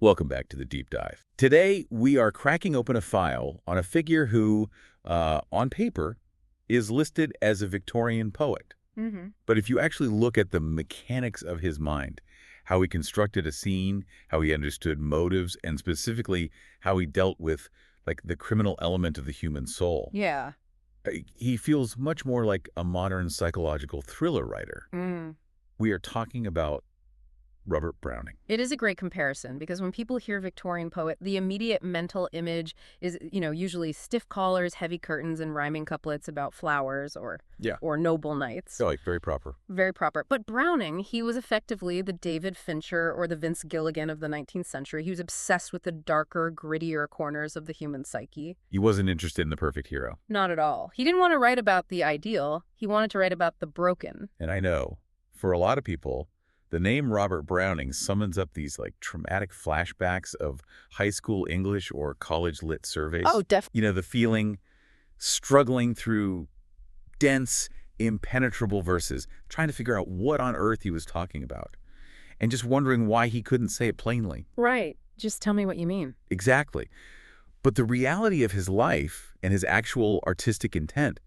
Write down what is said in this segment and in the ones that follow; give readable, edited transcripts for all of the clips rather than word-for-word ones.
Welcome back to the deep dive. Today, we are cracking open a file on a figure who, on paper, is listed as a Victorian poet. But if you actually look at the mechanics of his mind, how he constructed a scene, how he understood motives, and specifically how he dealt with, like, the criminal element of the human soul, Yeah. he feels much more like a modern psychological thriller writer. We are talking about Robert Browning. It is a great comparison because when people hear Victorian poet, the immediate mental image is, usually stiff collars, heavy curtains, and rhyming couplets about flowers Yeah. or noble knights. Oh, like very proper. Very proper. But Browning, he was effectively the David Fincher or the Vince Gilligan of the 19th century. He was obsessed with the darker, grittier corners of the human psyche. He wasn't interested in the perfect hero. Not at all. He didn't want to write about the ideal. He wanted to write about the broken. And I know, for a lot of people, the name Robert Browning summons up these traumatic flashbacks of high school English or college lit surveys. Oh, definitely. The feeling struggling through dense, impenetrable verses, trying to figure out what on earth he was talking about, and just wondering why he couldn't say it plainly. Right. Just tell me what you mean. Exactly. But the reality of his life and his actual artistic intent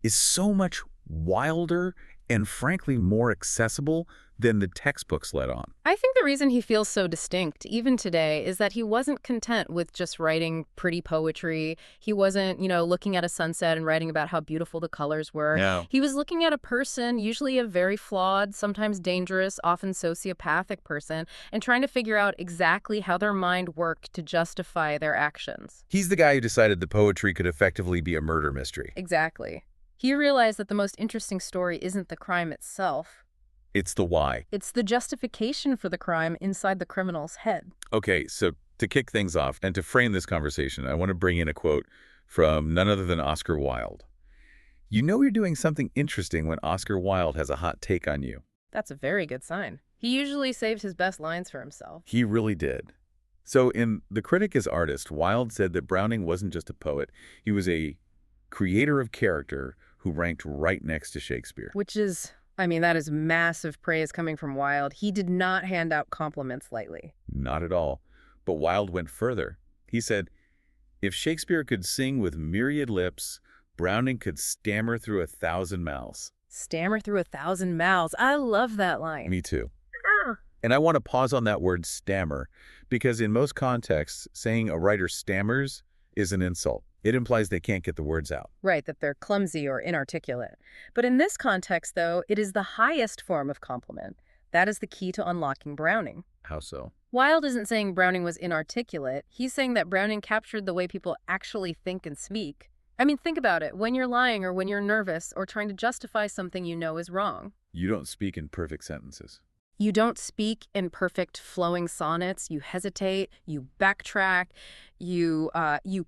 is so much wilder and frankly more accessible than the textbooks let on. I think the reason he feels so distinct, even today, is that he wasn't content with just writing pretty poetry. He wasn't, looking at a sunset and writing about how beautiful the colors were. No. He was looking at a person, usually a very flawed, sometimes dangerous, often sociopathic person, and trying to figure out exactly how their mind worked to justify their actions. He's the guy who decided that poetry could effectively be a murder mystery. Exactly. He realized that the most interesting story isn't the crime itself. It's the why. It's the justification for the crime inside the criminal's head. Okay, so to kick things off and to frame this conversation, I want to bring in a quote from none other than Oscar Wilde. You know you're doing something interesting when Oscar Wilde has a hot take on you. That's a very good sign. He usually saves his best lines for himself. He really did. So in The Critic as Artist, Wilde said that Browning wasn't just a poet. He was a creator of character who ranked right next to Shakespeare. Which is, that is massive praise coming from Wilde. He did not hand out compliments lightly. Not at all. But Wilde went further. He said, if Shakespeare could sing with myriad lips, Browning could stammer through 1,000 mouths. Stammer through 1,000 mouths. I love that line. Me too. And I want to pause on that word stammer, because in most contexts, saying a writer stammers is an insult. It implies they can't get the words out. Right, that they're clumsy or inarticulate. But in this context, though, it is the highest form of compliment. That is the key to unlocking Browning. How so? Wilde isn't saying Browning was inarticulate. He's saying that Browning captured the way people actually think and speak. Think about it. When you're lying or when you're nervous or trying to justify something you know is wrong. You don't speak in perfect sentences. You don't speak in perfect flowing sonnets. You hesitate, you backtrack, you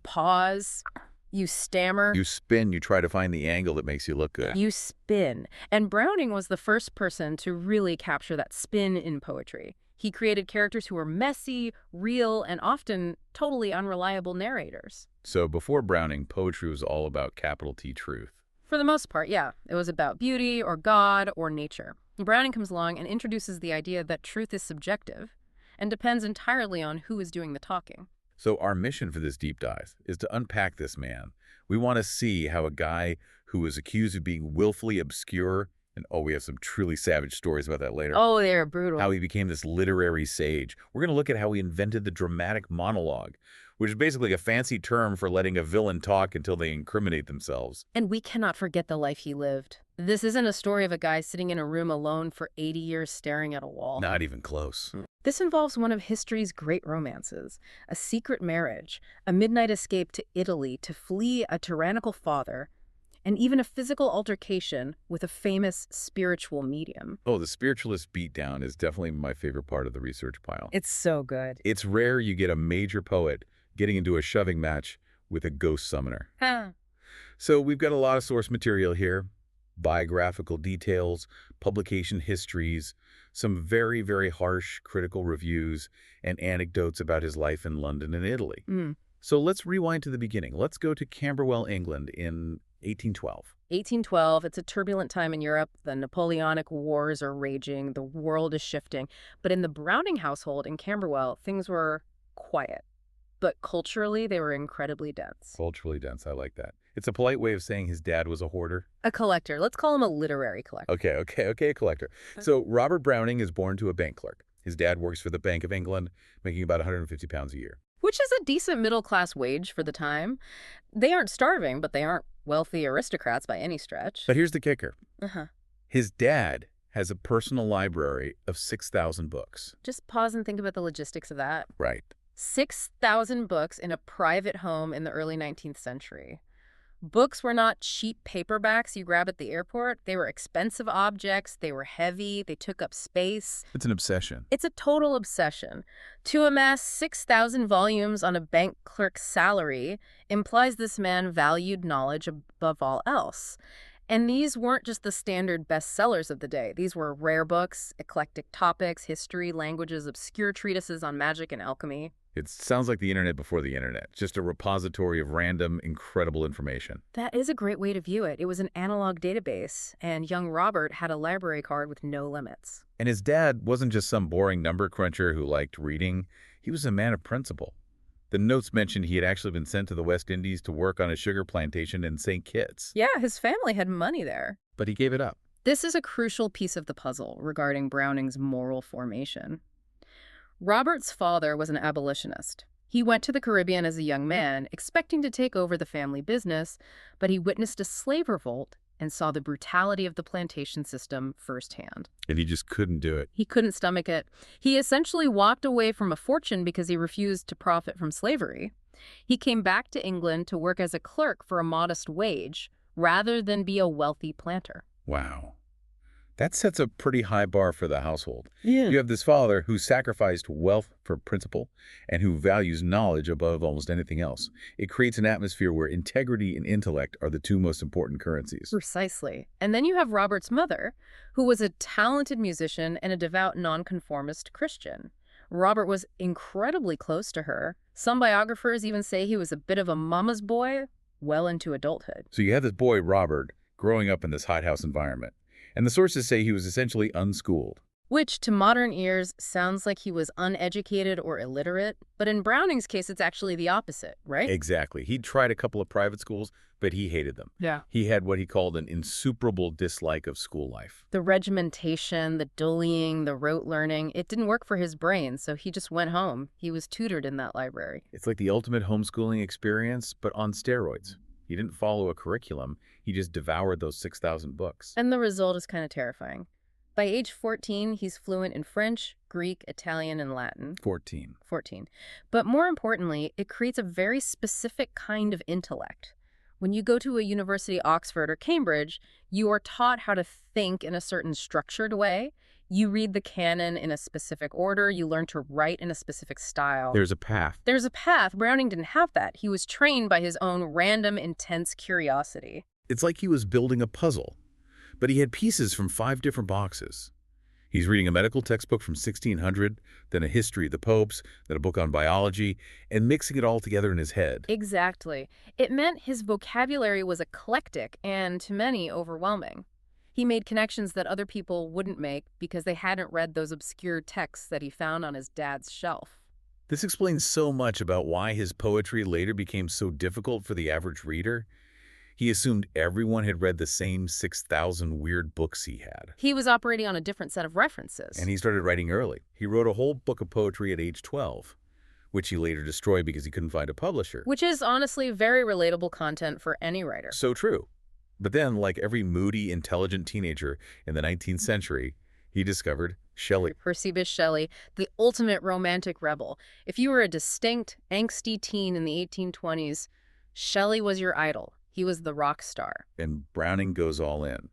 pause, you stammer. You spin, you try to find the angle that makes you look good. You spin. And Browning was the first person to really capture that spin in poetry. He created characters who were messy, real, and often totally unreliable narrators. So before Browning, poetry was all about capital T truth. For the most part, yeah. It was about beauty or God or nature. Browning comes along and introduces the idea that truth is subjective and depends entirely on who is doing the talking. So our mission for this deep dive is to unpack this man. We want to see how a guy who was accused of being willfully obscure, and we have some truly savage stories about that later. Oh, they're brutal. How he became this literary sage. We're going to look at how he invented the dramatic monologue, which is basically a fancy term for letting a villain talk until they incriminate themselves. And we cannot forget the life he lived. This isn't a story of a guy sitting in a room alone for 80 years staring at a wall. Not even close. This involves one of history's great romances, a secret marriage, a midnight escape to Italy to flee a tyrannical father, and even a physical altercation with a famous spiritual medium. Oh, the spiritualist beatdown is definitely my favorite part of the research pile. It's so good. It's rare you get a major poet getting into a shoving match with a ghost summoner. So we've got a lot of source material here. Biographical details, publication histories, some very, very harsh critical reviews, and anecdotes about his life in London and Italy. So let's rewind to the beginning. Let's go to Camberwell, England in 1812. 1812, it's a turbulent time in Europe. The Napoleonic Wars are raging. The world is shifting. But in the Browning household in Camberwell, things were quiet. But culturally, they were incredibly dense. Culturally dense, I like that. It's a polite way of saying his dad was a hoarder. A collector. Let's call him a literary collector. Okay, a collector. So Robert Browning is born to a bank clerk. His dad works for the Bank of England, making about £150 a year. Which is a decent middle-class wage for the time. They aren't starving, but they aren't wealthy aristocrats by any stretch. But here's the kicker. Uh-huh. His dad has a personal library of 6,000 books. Just pause and think about the logistics of that. Right. 6,000 books in a private home in the early 19th century. Books were not cheap paperbacks you grab at the airport. They were expensive objects. They were heavy. They took up space. It's an obsession. It's a total obsession. To amass 6,000 volumes on a bank clerk's salary implies this man valued knowledge above all else. And these weren't just the standard bestsellers of the day. These were rare books, eclectic topics, history, languages, obscure treatises on magic and alchemy. It sounds like the internet before the internet, just a repository of random, incredible information. That is a great way to view it. It was an analog database, and young Robert had a library card with no limits. And his dad wasn't just some boring number cruncher who liked reading. He was a man of principle. The notes mentioned he had actually been sent to the West Indies to work on a sugar plantation in St. Kitts. Yeah, his family had money there. But he gave it up. This is a crucial piece of the puzzle regarding Browning's moral formation. Robert's father was an abolitionist. He went to the Caribbean as a young man, expecting to take over the family business, but he witnessed a slave revolt and saw the brutality of the plantation system firsthand. And he just couldn't do it. He couldn't stomach it. He essentially walked away from a fortune because he refused to profit from slavery. He came back to England to work as a clerk for a modest wage, rather than be a wealthy planter. Wow. That sets a pretty high bar for the household. Yeah. You have this father who sacrificed wealth for principle and who values knowledge above almost anything else. It creates an atmosphere where integrity and intellect are the two most important currencies. Precisely. And then you have Robert's mother, who was a talented musician and a devout nonconformist Christian. Robert was incredibly close to her. Some biographers even say he was a bit of a mama's boy well into adulthood. So you have this boy, Robert, growing up in this hothouse environment. And the sources say he was essentially unschooled. Which, to modern ears, sounds like he was uneducated or illiterate. But in Browning's case, it's actually the opposite, right? Exactly. He'd tried a couple of private schools, but he hated them. Yeah. He had what he called an insuperable dislike of school life. The regimentation, the dullying, the rote learning, it didn't work for his brain, so he just went home. He was tutored in that library. It's like the ultimate homeschooling experience, but on steroids. He didn't follow a curriculum. He just devoured those 6,000 books. And the result is kind of terrifying. By age 14, he's fluent in French, Greek, Italian, and Latin. 14. But more importantly, it creates a very specific kind of intellect. When you go to a university, Oxford or Cambridge, you are taught how to think in a certain structured way. You read the canon in a specific order. You learn to write in a specific style. There's a path. There's a path. Browning didn't have that. He was trained by his own random, intense curiosity. It's like he was building a puzzle, but he had pieces from 5 different boxes. He's reading a medical textbook from 1600, then a history of the popes, then a book on biology, and mixing it all together in his head. Exactly. It meant his vocabulary was eclectic and, to many, overwhelming. He made connections that other people wouldn't make because they hadn't read those obscure texts that he found on his dad's shelf. This explains so much about why his poetry later became so difficult for the average reader. He assumed everyone had read the same 6,000 weird books he had. He was operating on a different set of references. And he started writing early. He wrote a whole book of poetry at age 12, which he later destroyed because he couldn't find a publisher. Which is honestly very relatable content for any writer. So true. But then, like every moody, intelligent teenager in the 19th century, he discovered Shelley. Percy Bysshe Shelley, the ultimate romantic rebel. If you were a distinct, angsty teen in the 1820s, Shelley was your idol. He was the rock star. And Browning goes all in.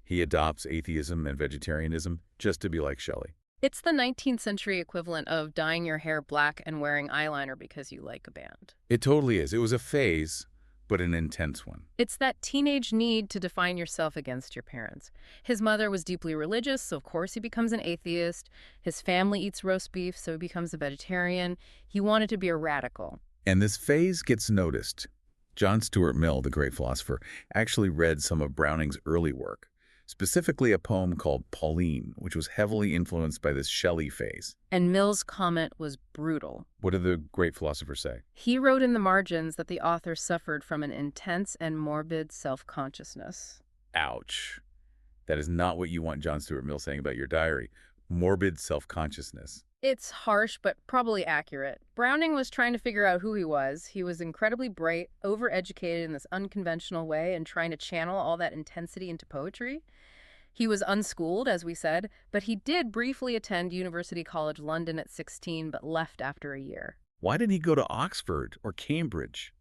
He adopts atheism and vegetarianism just to be like Shelley. It's the 19th century equivalent of dyeing your hair black and wearing eyeliner because you like a band. It totally is. It was a phase, but an intense one. It's that teenage need to define yourself against your parents. His mother was deeply religious, so of course he becomes an atheist. His family eats roast beef, so he becomes a vegetarian. He wanted to be a radical. And this phase gets noticed. John Stuart Mill, the great philosopher, actually read some of Browning's early work, specifically a poem called Pauline, which was heavily influenced by this Shelley phase. And Mill's comment was brutal. What did the great philosopher say? He wrote in the margins that the author suffered from an intense and morbid self-consciousness. Ouch. That is not what you want John Stuart Mill saying about your diary. Morbid self-consciousness. It's harsh, but probably accurate. Browning was trying to figure out who he was. He was incredibly bright, overeducated in this unconventional way, and trying to channel all that intensity into poetry. He was unschooled, as we said, but he did briefly attend University College London at 16, but left after a year. Why didn't he go to Oxford or Cambridge?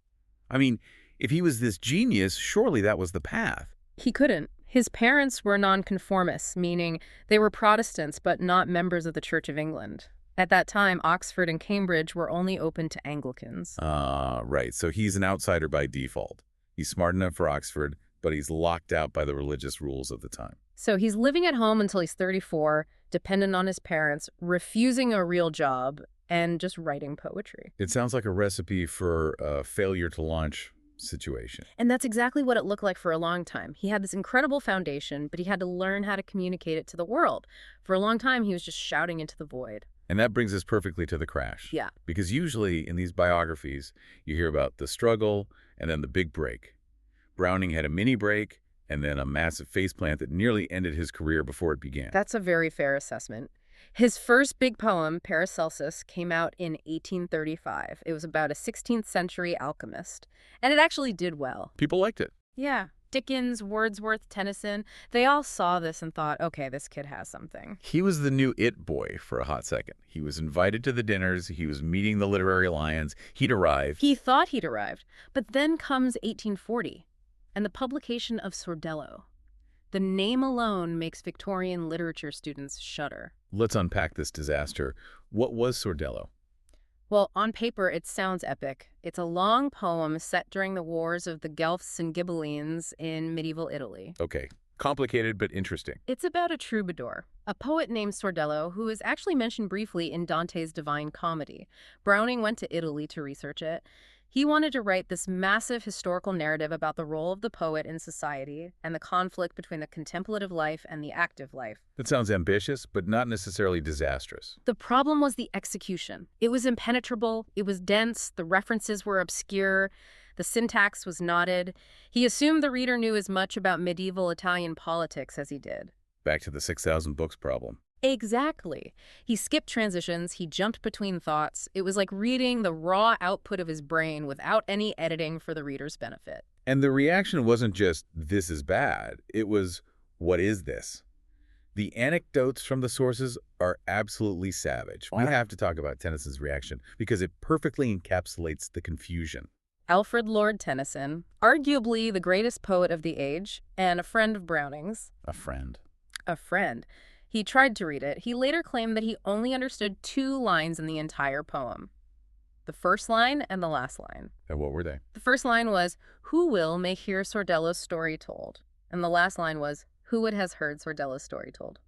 I mean, if he was this genius, surely that was the path. He couldn't. His parents were nonconformists, meaning they were Protestants but not members of the Church of England. At that time, Oxford and Cambridge were only open to Anglicans. Right. So he's an outsider by default. He's smart enough for Oxford, but he's locked out by the religious rules of the time. So he's living at home until he's 34, dependent on his parents, refusing a real job, and just writing poetry. It sounds like a recipe for a failure to launch situation. And that's exactly what it looked like for a long time. He had this incredible foundation, but he had to learn how to communicate it to the world. For a long time, he was just shouting into the void. And that brings us perfectly to the crash. Yeah. Because usually in these biographies, you hear about the struggle and then the big break. Browning had a mini break and then a massive faceplant that nearly ended his career before it began. That's a very fair assessment. His first big poem, Paracelsus, came out in 1835. It was about a 16th century alchemist, and it actually did well. People liked it. Yeah. Dickens, Wordsworth, Tennyson, they all saw this and thought, okay, this kid has something. He was the new it boy for a hot second. He was invited to the dinners. He was meeting the literary lions. He'd arrived. He thought he'd arrived. But then comes 1840 and the publication of Sordello. The name alone makes Victorian literature students shudder. Let's unpack this disaster. What was Sordello? Well, on paper, it sounds epic. It's a long poem set during the wars of the Guelphs and Ghibellines in medieval Italy. Okay, complicated but interesting. It's about a troubadour, a poet named Sordello, who is actually mentioned briefly in Dante's Divine Comedy. Browning went to Italy to research it. He wanted to write this massive historical narrative about the role of the poet in society and the conflict between the contemplative life and the active life. That sounds ambitious, but not necessarily disastrous. The problem was the execution. It was impenetrable, it was dense, the references were obscure, the syntax was knotted. He assumed the reader knew as much about medieval Italian politics as he did. Back to the 6,000 books problem. Exactly. He skipped transitions, he jumped between thoughts. It was like reading the raw output of his brain without any editing for the reader's benefit. And the reaction wasn't just, this is bad. It was, what is this? The anecdotes from the sources are absolutely savage. We have to talk about Tennyson's reaction because it perfectly encapsulates the confusion. Alfred Lord Tennyson, arguably the greatest poet of the age, and a friend of Browning's. A friend. A friend. He tried to read it. He later claimed that he only understood 2 lines in the entire poem. The first line and the last line. And what were they? The first line was, "Who will may hear Sordello's story told?" And the last line was, "Who would has heard Sordello's story told?"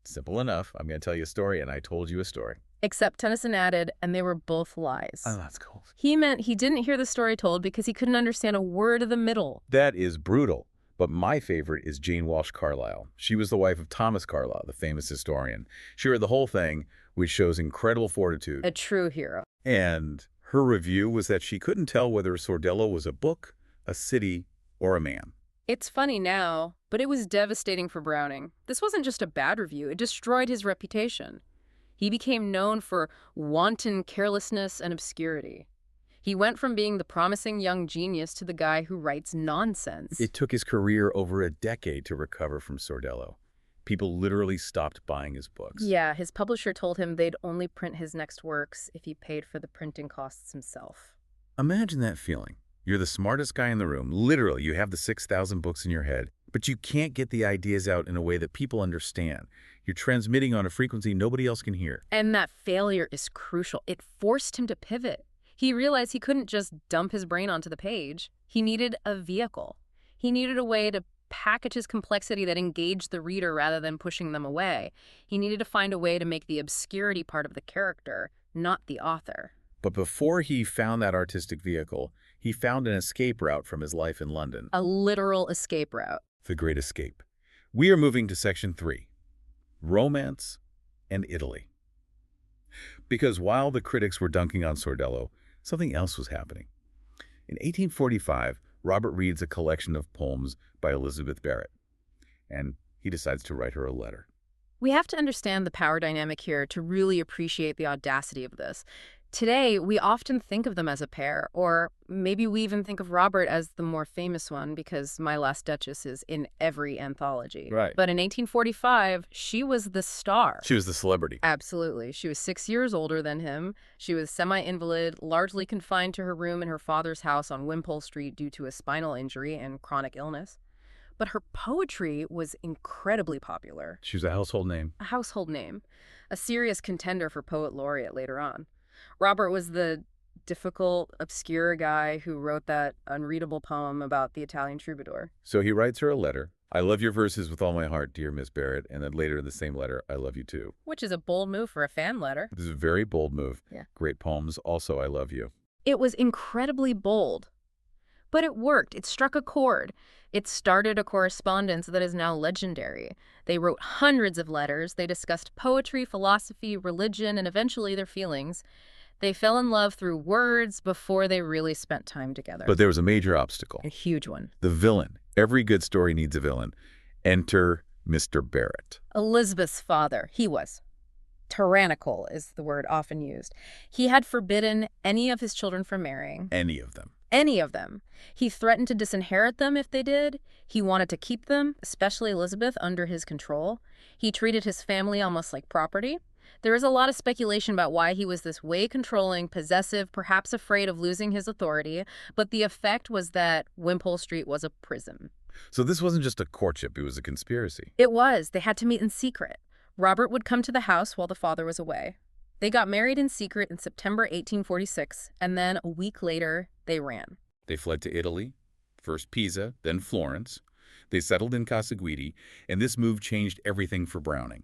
Simple enough. I'm going to tell you a story, and I told you a story. Except Tennyson added, and they were both lies. Oh, that's cool. He meant he didn't hear the story told because he couldn't understand a word of the middle. That is brutal. But my favorite is Jane Walsh Carlyle. She was the wife of Thomas Carlyle, the famous historian. She read the whole thing, which shows incredible fortitude. A true hero. And her review was that she couldn't tell whether Sordello was a book, a city, or a man. It's funny now, but it was devastating for Browning. This wasn't just a bad review, it destroyed his reputation. He became known for wanton carelessness and obscurity. He went from being the promising young genius to the guy who writes nonsense. It took his career over a decade to recover from Sordello. People literally stopped buying his books. Yeah, his publisher told him they'd only print his next works if he paid for the printing costs himself. Imagine that feeling. You're the smartest guy in the room. Literally, you have the 6,000 books in your head, but you can't get the ideas out in a way that people understand. You're transmitting on a frequency nobody else can hear. And that failure is crucial. It forced him to pivot. He realized he couldn't just dump his brain onto the page. He needed a vehicle. He needed a way to package his complexity that engaged the reader rather than pushing them away. He needed to find a way to make the obscurity part of the character, not the author. But before he found that artistic vehicle, he found an escape route from his life in London. A literal escape route. The Great Escape. We are moving to section 3, romance and Italy. Because while the critics were dunking on Sordello, something else was happening. In 1845, Robert reads a collection of poems by Elizabeth Barrett, and he decides to write her a letter. We have to understand the power dynamic here to really appreciate the audacity of this. Today, we often think of them as a pair, or maybe we even think of Robert as the more famous one because My Last Duchess is in every anthology. Right. But in 1845, she was the star. She was the celebrity. Absolutely. She was 6 years older than him. She was semi-invalid, largely confined to her room in her father's house on Wimpole Street due to a spinal injury and chronic illness. But her poetry was incredibly popular. She was a household name. A household name. A serious contender for poet laureate later on. Robert was the difficult, obscure guy who wrote that unreadable poem about the Italian troubadour. So he writes her a letter. I love your verses with all my heart, dear Miss Barrett. And then later in the same letter, I love you too. Which is a bold move for a fan letter. This is a very bold move. Yeah. Great poems. Also, I love you. It was incredibly bold. But it worked. It struck a chord. It started a correspondence that is now legendary. They wrote hundreds of letters. They discussed poetry, philosophy, religion, and eventually their feelings. They fell in love through words before they really spent time together. But there was a major obstacle. A huge one. The villain. Every good story needs a villain. Enter Mr. Barrett. Elizabeth's father. He was. Tyrannical is the word often used. He had forbidden any of his children from marrying. Any of them. Any of them. He threatened to disinherit them if they did. He wanted to keep them, especially Elizabeth, under his control. He treated his family almost like property. There is a lot of speculation about why he was this way controlling, possessive, perhaps afraid of losing his authority, but the effect was that Wimpole Street was a prison. So this wasn't just a courtship, it was a conspiracy. It was. They had to meet in secret. Robert would come to the house while the father was away. They got married in secret in September 1846, and then a week later, they ran. They fled to Italy, first Pisa, then Florence. They settled in Casa Guidi, and this move changed everything for Browning.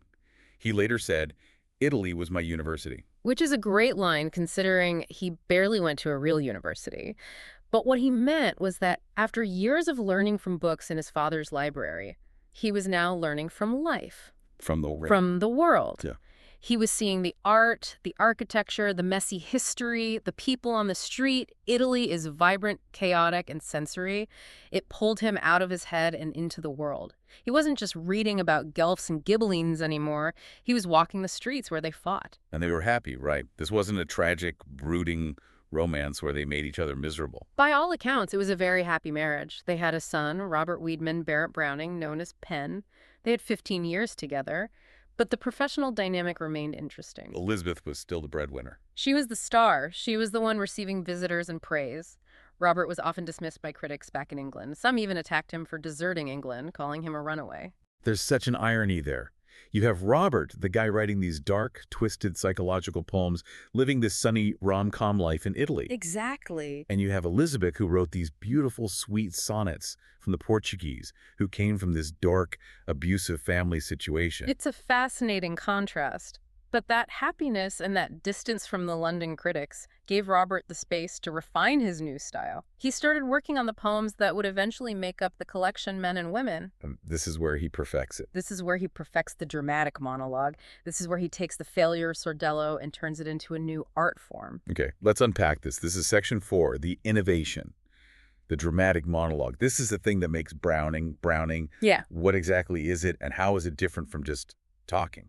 He later said, Italy was my university. Which is a great line considering he barely went to a real university. But what he meant was that after years of learning from books in his father's library, he was now learning from life. From the world. From the world. Yeah. He was seeing the art, the architecture, the messy history, the people on the street. Italy is vibrant, chaotic, and sensory. It pulled him out of his head and into the world. He wasn't just reading about Guelphs and Ghibellines anymore. He was walking the streets where they fought. And they were happy, right? This wasn't a tragic, brooding romance where they made each other miserable. By all accounts, it was a very happy marriage. They had a son, Robert Wiedemann Barrett Browning, known as Penn. They had 15 years together. But the professional dynamic remained interesting. Elizabeth was still the breadwinner. She was the star. She was the one receiving visitors and praise. Robert was often dismissed by critics back in England. Some even attacked him for deserting England, calling him a runaway. There's such an irony there. You have Robert, the guy writing these dark, twisted psychological poems, living this sunny rom-com life in Italy. Exactly. And you have Elizabeth, who wrote these beautiful, sweet sonnets from the Portuguese, who came from this dark, abusive family situation. It's a fascinating contrast. But that happiness and that distance from the London critics gave Robert the space to refine his new style. He started working on the poems that would eventually make up the collection Men and Women. This is where he perfects it. This is where he perfects the dramatic monologue. This is where he takes the failure of Sordello and turns it into a new art form. Okay, let's unpack this. This is section 4, the innovation, the dramatic monologue. This is the thing that makes Browning. Yeah. What exactly is it, and how is it different from just talking?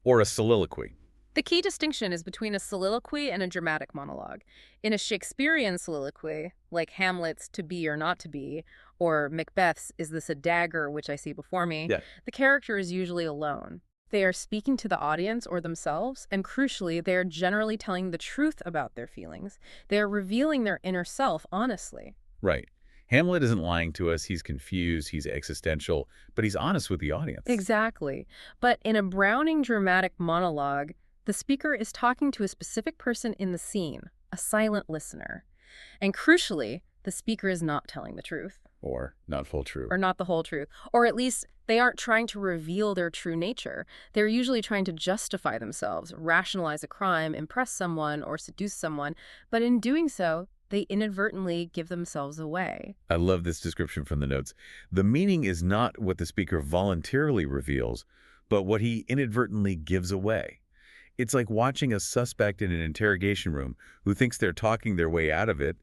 Or a soliloquy? The key distinction is between a soliloquy and a dramatic monologue. In a Shakespearean soliloquy, like Hamlet's To Be or Not to Be, or Macbeth's Is This a Dagger, which I see before me, the character is usually alone. They are speaking to the audience or themselves, and crucially, they are generally telling the truth about their feelings. They are revealing their inner self honestly. Right. Hamlet isn't lying to us. He's confused. He's existential, but he's honest with the audience. Exactly. But in a Browning dramatic monologue, the speaker is talking to a specific person in the scene, a silent listener. And crucially, the speaker is not telling the truth. Or not full truth. Or not the whole truth. Or at least they aren't trying to reveal their true nature. They're usually trying to justify themselves, rationalize a crime, impress someone, or seduce someone. But in doing so, they inadvertently give themselves away. I love this description from the notes. The meaning is not what the speaker voluntarily reveals, but what he inadvertently gives away. It's like watching a suspect in an interrogation room who thinks they're talking their way out of it,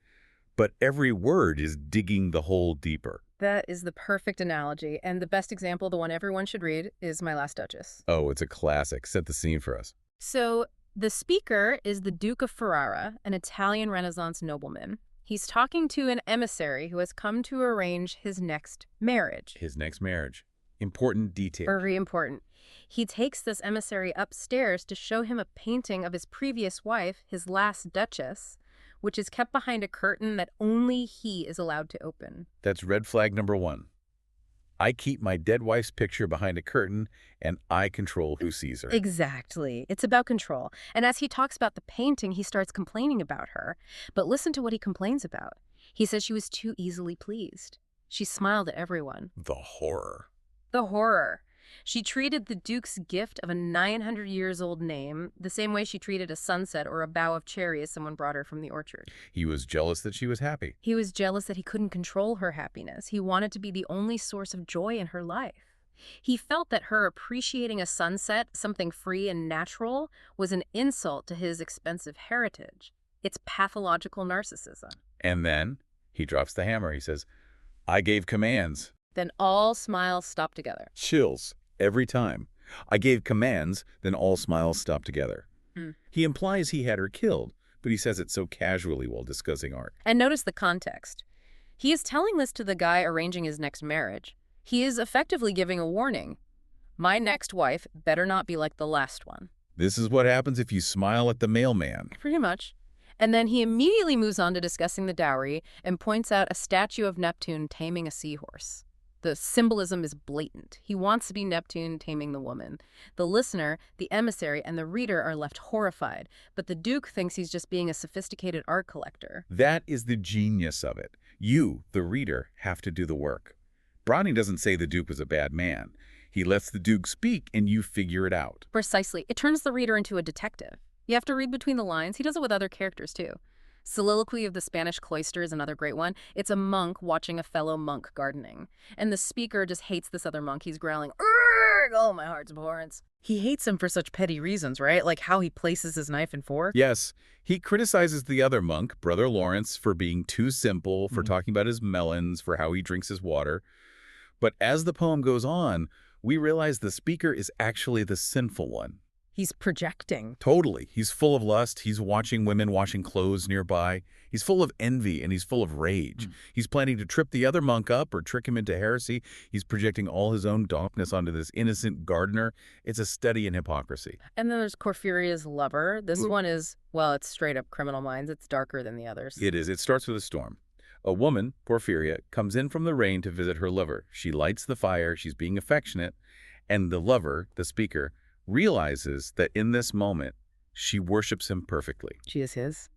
but every word is digging the hole deeper. That is the perfect analogy, and the best example, the one everyone should read, is My Last Duchess. Oh, it's a classic. Set the scene for us. So, the speaker is the Duke of Ferrara, an Italian Renaissance nobleman. He's talking to an emissary who has come to arrange his next marriage. His next marriage. Important detail. Very important. He takes this emissary upstairs to show him a painting of his previous wife, his last duchess, which is kept behind a curtain that only he is allowed to open. That's red flag number 1. I keep my dead wife's picture behind a curtain, and I control who sees her. Exactly. It's about control. And as he talks about the painting, he starts complaining about her. But listen to what he complains about. He says she was too easily pleased. She smiled at everyone. The horror. The horror. She treated the Duke's gift of a 900-years-old name the same way she treated a sunset or a bough of cherry as someone brought her from the orchard. He was jealous that she was happy. He was jealous that he couldn't control her happiness. He wanted to be the only source of joy in her life. He felt that her appreciating a sunset, something free and natural, was an insult to his expensive heritage. It's pathological narcissism. And then he drops the hammer. He says, I gave commands. Then all smiles stop together. Chills. Every time. I gave commands, then all smiles stop together. He implies he had her killed, but he says it so casually while discussing art. And notice the context. He is telling this to the guy arranging his next marriage. He is effectively giving a warning. My next wife better not be like the last one. This is what happens if you smile at the mailman. Pretty much. And then he immediately moves on to discussing the dowry and points out a statue of Neptune taming a seahorse. The symbolism is blatant. He wants to be Neptune taming the woman. The listener, the emissary, and the reader are left horrified, but the Duke thinks he's just being a sophisticated art collector. That is the genius of it. You, the reader, have to do the work. Browning doesn't say the Duke was a bad man. He lets the Duke speak, and you figure it out. Precisely. It turns the reader into a detective. You have to read between the lines. He does it with other characters, too. Soliloquy of the Spanish Cloister is another great one. It's a monk watching a fellow monk gardening. And the speaker just hates this other monk. He's growling, "Urgh! Oh, my heart's abhorrence." He hates him for such petty reasons, right? Like how he places his knife and fork. Yes, he criticizes the other monk, Brother Lawrence, for being too simple, for talking about his melons, for how he drinks his water. But as the poem goes on, we realize the speaker is actually the sinful one. He's projecting. Totally. He's full of lust. He's watching women washing clothes nearby. He's full of envy and he's full of rage. He's planning to trip the other monk up or trick him into heresy. He's projecting all his own darkness onto this innocent gardener. It's a study in hypocrisy. And then there's Porphyria's lover. This one is, well, it's straight up Criminal Minds. It's darker than the others. It is. It starts with a storm. A woman, Porphyria, comes in from the rain to visit her lover. She lights the fire. She's being affectionate. And the lover, the speaker, realizes that in this moment, she worships him perfectly. She is his.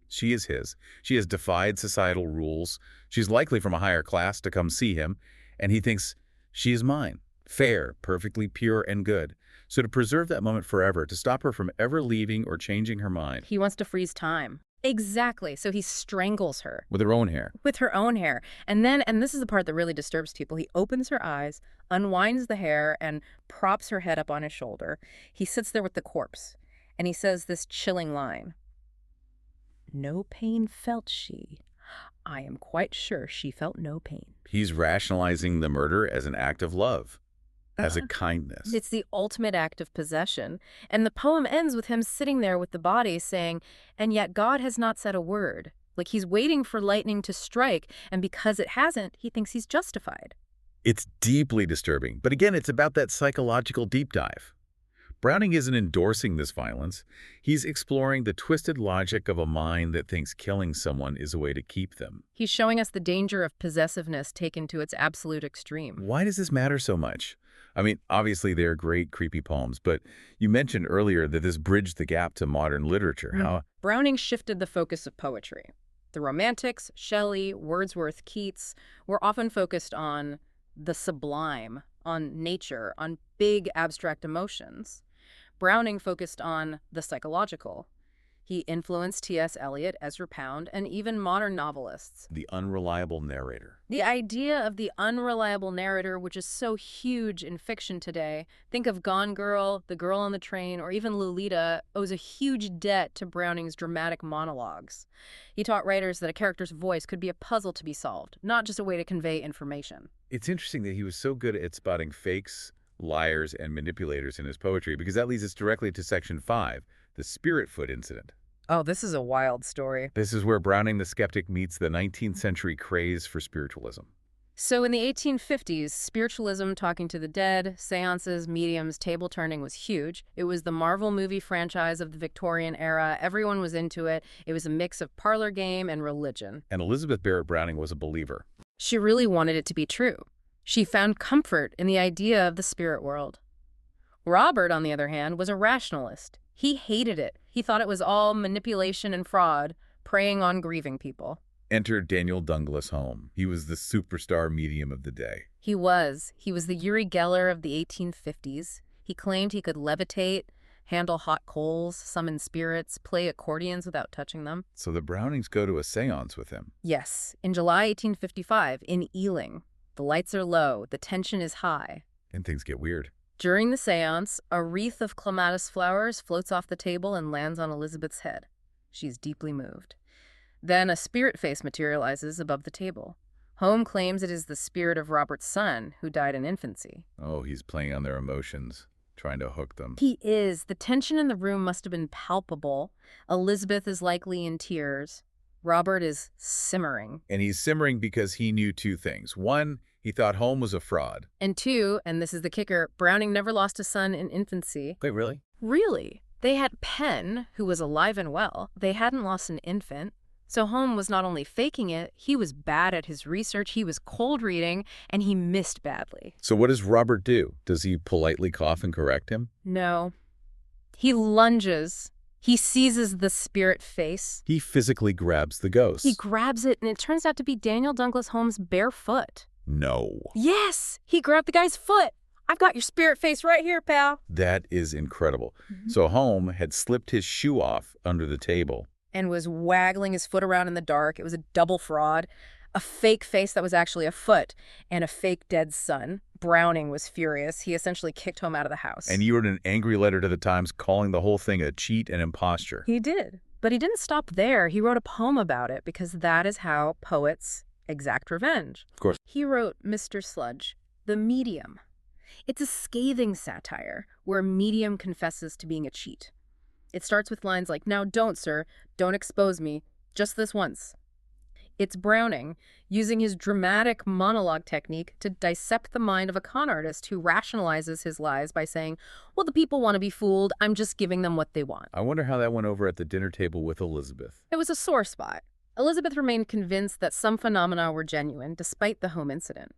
She is his. She has defied societal rules. She's likely from a higher class to come see him, and he thinks, she is mine, fair, perfectly pure and good. So to preserve that moment forever, to stop her from ever leaving or changing her mind. He wants to freeze time. Exactly. So he strangles her. With her own hair. With her own hair. And then, and this is the part that really disturbs people, he opens her eyes, unwinds the hair, and props her head up on his shoulder. He sits there with the corpse, and he says this chilling line. No pain felt she. I am quite sure she felt no pain. He's rationalizing the murder as an act of love, as a kindness. It's the ultimate act of possession. And the poem ends with him sitting there with the body saying, and yet God has not said a word. Like he's waiting for lightning to strike, and because it hasn't, he thinks he's justified. It's deeply disturbing. But again, it's about that psychological deep dive. Browning isn't endorsing this violence. He's exploring the twisted logic of a mind that thinks killing someone is a way to keep them. He's showing us the danger of possessiveness taken to its absolute extreme. Why does this matter so much? I mean, obviously they're great, creepy poems, but you mentioned earlier that this bridged the gap to modern literature. How? Browning shifted the focus of poetry. The Romantics, Shelley, Wordsworth, Keats, were often focused on the sublime, on nature, on big abstract emotions. Browning focused on the psychological. He influenced T.S. Eliot, Ezra Pound, and even modern novelists. The unreliable narrator. The idea of the unreliable narrator, which is so huge in fiction today, think of Gone Girl, The Girl on the Train, or even Lolita, owes a huge debt to Browning's dramatic monologues. He taught writers that a character's voice could be a puzzle to be solved, not just a way to convey information. It's interesting that he was so good at spotting fakes, liars, and manipulators in his poetry, because that leads us directly to Section 5, the Spirit Foot incident. Oh, this is a wild story. This is where Browning the skeptic meets the 19th century craze for spiritualism. So in the 1850s, spiritualism, talking to the dead, seances, mediums, table turning was huge. It was the Marvel movie franchise of the Victorian era. Everyone was into it. It was a mix of parlor game and religion. And Elizabeth Barrett Browning was a believer. She really wanted it to be true. She found comfort in the idea of the spirit world. Robert, on the other hand, was a rationalist. He hated it. He thought it was all manipulation and fraud, preying on grieving people. Enter Daniel Douglas Home. He was the superstar medium of the day. He was. He was the Uri Geller of the 1850s. He claimed he could levitate, handle hot coals, summon spirits, play accordions without touching them. So the Brownings go to a seance with him. Yes, in July 1855, in Ealing. The lights are low, the tension is high. And things get weird. During the seance, a wreath of clematis flowers floats off the table and lands on Elizabeth's head. She's deeply moved. Then a spirit face materializes above the table. Home claims it is the spirit of Robert's son, who died in infancy. Oh, he's playing on their emotions, trying to hook them. He is. The tension in the room must have been palpable. Elizabeth is likely in tears. Robert is simmering. And he's simmering because he knew two things. One, he thought Home was a fraud. And two, and this is the kicker, Browning never lost a son in infancy. Wait, really? Really? They had Penn, who was alive and well. They hadn't lost an infant. So Home was not only faking it, he was bad at his research, he was cold reading, and he missed badly. So what does Robert do? Does he politely cough and correct him? No. He lunges. He seizes the spirit face. He physically grabs the ghost. He grabs it, and it turns out to be Daniel Douglas Home's bare foot. No. Yes! He grabbed the guy's foot. I've got your spirit face right here, pal. That is incredible. So Home had slipped his shoe off under the table. And was waggling his foot around in the dark. It was a double fraud. A fake face that was actually a foot, and a fake dead son. Browning was furious. He essentially kicked Home out of the house. And he wrote an angry letter to the Times calling the whole thing a cheat and imposture. He did. But he didn't stop there. He wrote a poem about it because that is how poets exact revenge. Of course. He wrote Mr. Sludge, The Medium. It's a scathing satire where a medium confesses to being a cheat. It starts with lines like, "Now don't, sir, don't expose me, just this once." It's Browning using his dramatic monologue technique to dissect the mind of a con artist who rationalizes his lies by saying, well, the people want to be fooled, I'm just giving them what they want. I wonder how that went over at the dinner table with Elizabeth. It was a sore spot. Elizabeth remained convinced that some phenomena were genuine, despite the Home incident.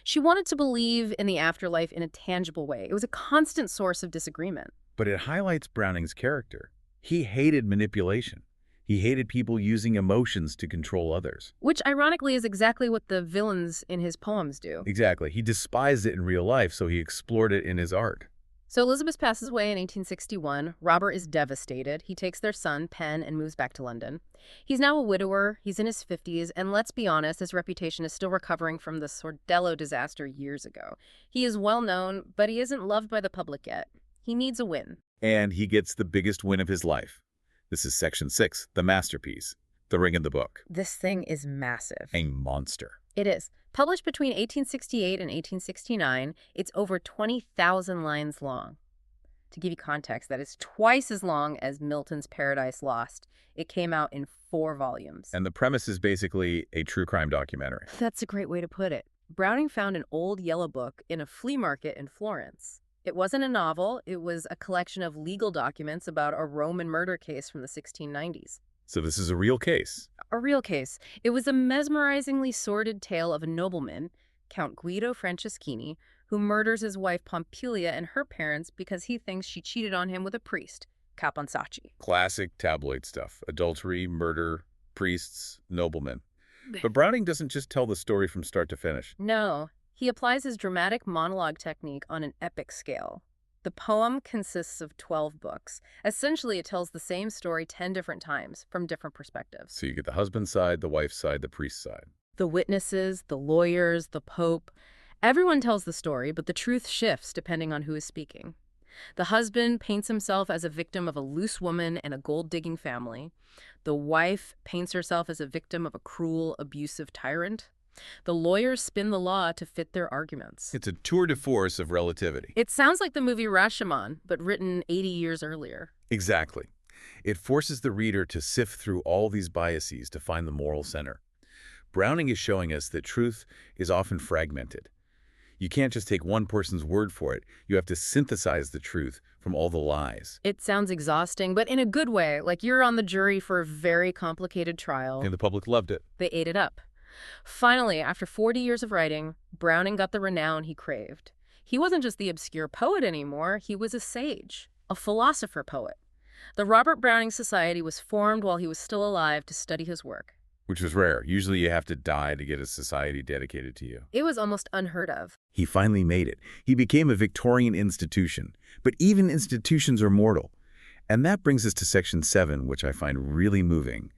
She wanted to believe in the afterlife in a tangible way. It was a constant source of disagreement. But it highlights Browning's character. He hated manipulation. He hated people using emotions to control others. Which, ironically, is exactly what the villains in his poems do. Exactly. He despised it in real life, so he explored it in his art. So Elizabeth passes away in 1861. Robert is devastated. He takes their son, Penn, and moves back to London. He's now a widower. He's in his 50s, and let's be honest, his reputation is still recovering from the Sordello disaster years ago. He is well known, but he isn't loved by the public yet. He needs a win. And he gets the biggest win of his life. This is Section 6, the masterpiece, The Ring in the Book. This thing is massive. A monster. It is. Published between 1868 and 1869, it's over 20,000 lines long. To give you context, that is twice as long as Milton's Paradise Lost. It came out in 4 volumes. And the premise is basically a true crime documentary. That's a great way to put it. Browning found an old yellow book in a flea market in Florence. It wasn't a novel, it was a collection of legal documents about a Roman murder case from the 1690s. So this is a real case. A real case. It was a mesmerizingly sordid tale of a nobleman, Count Guido Franceschini, who murders his wife Pompilia and her parents because he thinks she cheated on him with a priest, Caponsacchi. Classic tabloid stuff. Adultery, murder, priests, noblemen. But Browning doesn't just tell the story from start to finish. No, he applies his dramatic monologue technique on an epic scale. The poem consists of 12 books. Essentially, it tells the same story 10 different times from different perspectives. So you get the husband's side, the wife's side, the priest's side. The witnesses, the lawyers, the pope. Everyone tells the story, but the truth shifts depending on who is speaking. The husband paints himself as a victim of a loose woman and a gold-digging family. The wife paints herself as a victim of a cruel, abusive tyrant. The lawyers spin the law to fit their arguments. It's a tour de force of relativity. It sounds like the movie Rashomon, but written 80 years earlier. Exactly. It forces the reader to sift through all these biases to find the moral center. Browning is showing us that truth is often fragmented. You can't just take one person's word for it. You have to synthesize the truth from all the lies. It sounds exhausting, but in a good way, like you're on the jury for a very complicated trial. And the public loved it. They ate it up. Finally, after 40 years of writing, Browning got the renown he craved. He wasn't just the obscure poet anymore, he was a sage, a philosopher poet. The Robert Browning Society was formed while he was still alive to study his work. Which was rare. Usually you have to die to get a society dedicated to you. It was almost unheard of. He finally made it. He became a Victorian institution. But even institutions are mortal. And that brings us to section 7, which I find really moving.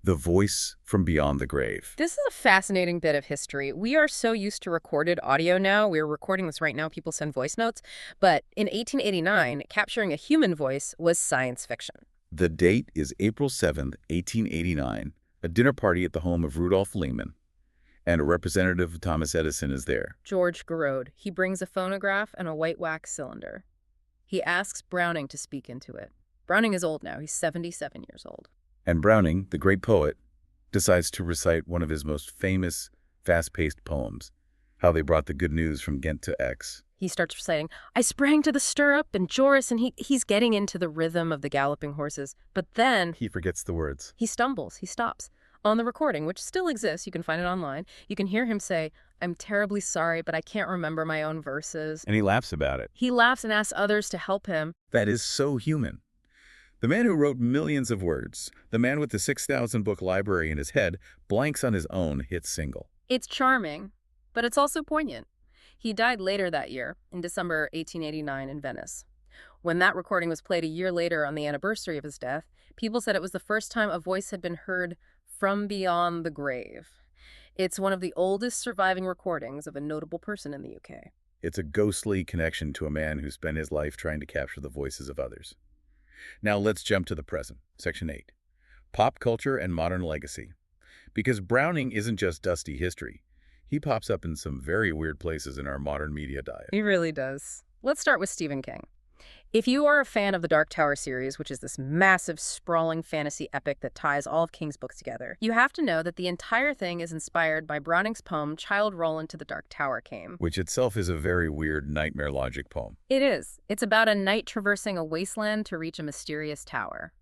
The voice from beyond the grave. This is a fascinating bit of history. We are so used to recorded audio now. We're recording this right now. People send voice notes. But in 1889, capturing a human voice was science fiction. The date is April 7th, 1889. A dinner party at the home of Rudolf Lehmann, and a representative of Thomas Edison is there. George Garrod. He brings a phonograph and a white wax cylinder. He asks Browning to speak into it. Browning is old now. He's 77 years old. And Browning, the great poet, decides to recite one of his most famous, fast-paced poems, How They Brought the Good News from Ghent to Aix. He starts reciting, I sprang to the stirrup and Joris, and he's getting into the rhythm of the galloping horses. But then He forgets the words. he stumbles. He stops. On the recording, which still exists, you can find it online, you can hear him say, I'm terribly sorry, but I can't remember my own verses. And he laughs about it. He laughs and asks others to help him. That is so human. The man who wrote millions of words, the man with the 6,000-book library in his head, blanks on his own hit single. It's charming, but it's also poignant. He died later that year, in December 1889 in Venice. When that recording was played a year later on the anniversary of his death, people said it was the first time a voice had been heard from beyond the grave. It's one of the oldest surviving recordings of a notable person in the UK. It's a ghostly connection to a man who spent his life trying to capture the voices of others. Now let's jump to the present, section 8. Pop culture and modern legacy. Because Browning isn't just dusty history. He pops up in some very weird places in our modern media diet. He really does. Let's start with Stephen King. If you are a fan of the Dark Tower series, which is this massive, sprawling fantasy epic that ties all of King's books together, you have to know that the entire thing is inspired by Browning's poem, Childe Roland to the Dark Tower Came. Which itself is a very weird nightmare logic poem. It is. It's about a knight traversing a wasteland to reach a mysterious tower.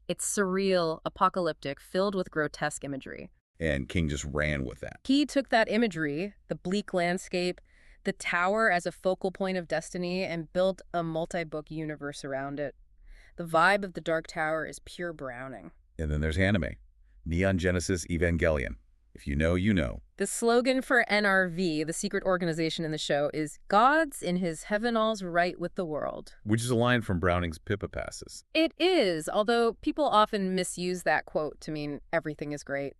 It's surreal, apocalyptic, filled with grotesque imagery. And King just ran with that. He took that imagery, the bleak landscape, the tower as a focal point of destiny, and built a multi-book universe around it. The vibe of the Dark Tower is pure Browning. And then there's anime. Neon Genesis Evangelion. If you know, you know. The slogan for NRV, the secret organization in the show, is God's in his heaven all's right with the world. Which is a line from Browning's Pippa Passes. It is, although people often misuse that quote to mean everything is great.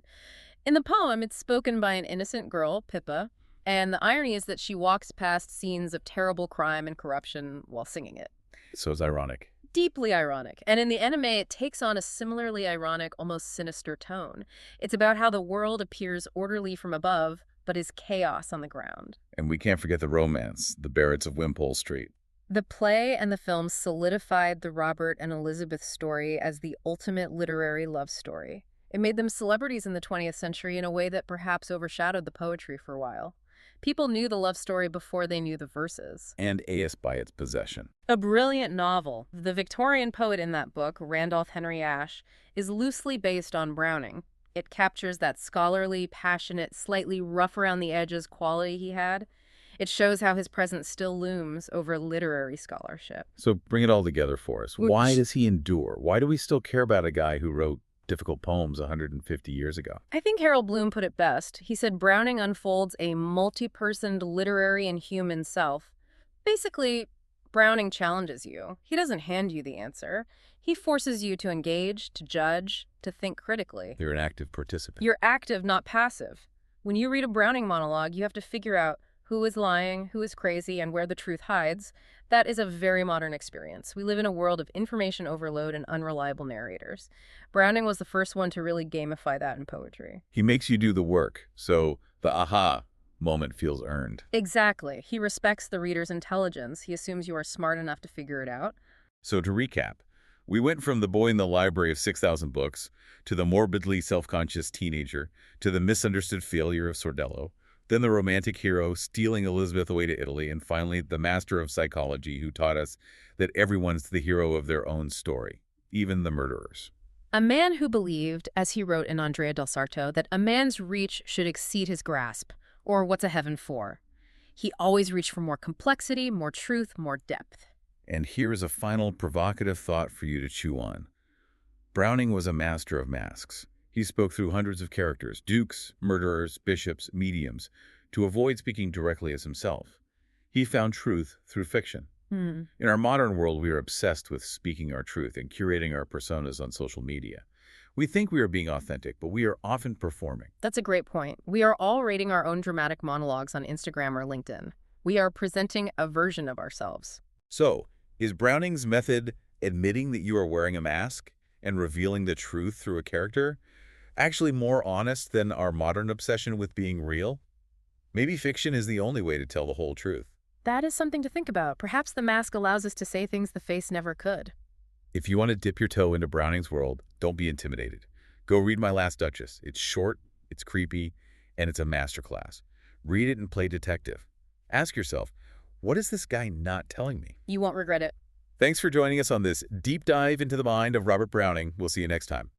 In the poem, it's spoken by an innocent girl, Pippa, and the irony is that she walks past scenes of terrible crime and corruption while singing it. So it's ironic. Deeply ironic. And in the anime, it takes on a similarly ironic, almost sinister tone. It's about how the world appears orderly from above, but is chaos on the ground. And we can't forget the romance, the Barretts of Wimpole Street. The play and the film solidified the Robert and Elizabeth story as the ultimate literary love story. It made them celebrities in the 20th century in a way that perhaps overshadowed the poetry for a while. People knew the love story before they knew the verses. And Aes by its possession. A brilliant novel. The Victorian poet in that book, Randolph Henry Ashe, is loosely based on Browning. It captures that scholarly, passionate, slightly rough around the edges quality he had. It shows how his presence still looms over literary scholarship. So bring it all together for us. Why does he endure? Why do we still care about a guy who wrote difficult poems 150 years ago. I think Harold Bloom put it best. He said Browning unfolds a multi-personed literary and human self. Basically, Browning challenges you. He doesn't hand you the answer. He forces you to engage, to judge, to think critically. You're an active participant. You're active, not passive. When you read a Browning monologue, you have to figure out who is lying, who is crazy, and where the truth hides. That is a very modern experience. We live in a world of information overload and unreliable narrators. Browning was the first one to really gamify that in poetry. He makes you do the work, so the aha moment feels earned. Exactly. He respects the reader's intelligence. He assumes you are smart enough to figure it out. So to recap, we went from the boy in the library of 6,000 books, to the morbidly self-conscious teenager, to the misunderstood failure of Sordello, then the romantic hero stealing Elizabeth away to Italy, and finally the master of psychology who taught us that everyone's the hero of their own story, even the murderers. A man who believed, as he wrote in Andrea del Sarto, that a man's reach should exceed his grasp, or what's a heaven for? He always reached for more complexity, more truth, more depth. And here is a final provocative thought for you to chew on. Browning was a master of masks. He spoke through hundreds of characters, dukes, murderers, bishops, mediums, to avoid speaking directly as himself. He found truth through fiction. In our modern world, we are obsessed with speaking our truth and curating our personas on social media. We think we are being authentic, but we are often performing. That's a great point. We are all rating our own dramatic monologues on Instagram or LinkedIn. We are presenting a version of ourselves. So, is Browning's method admitting that you are wearing a mask and revealing the truth through a character actually more honest than our modern obsession with being real? Maybe fiction is the only way to tell the whole truth. That is something to think about. Perhaps the mask allows us to say things the face never could. If you want to dip your toe into Browning's world, don't be intimidated. Go read My Last Duchess. It's short, it's creepy, and it's a masterclass. Read it and play detective. Ask yourself, what is this guy not telling me? You won't regret it. Thanks for joining us on this deep dive into the mind of Robert Browning. We'll see you next time.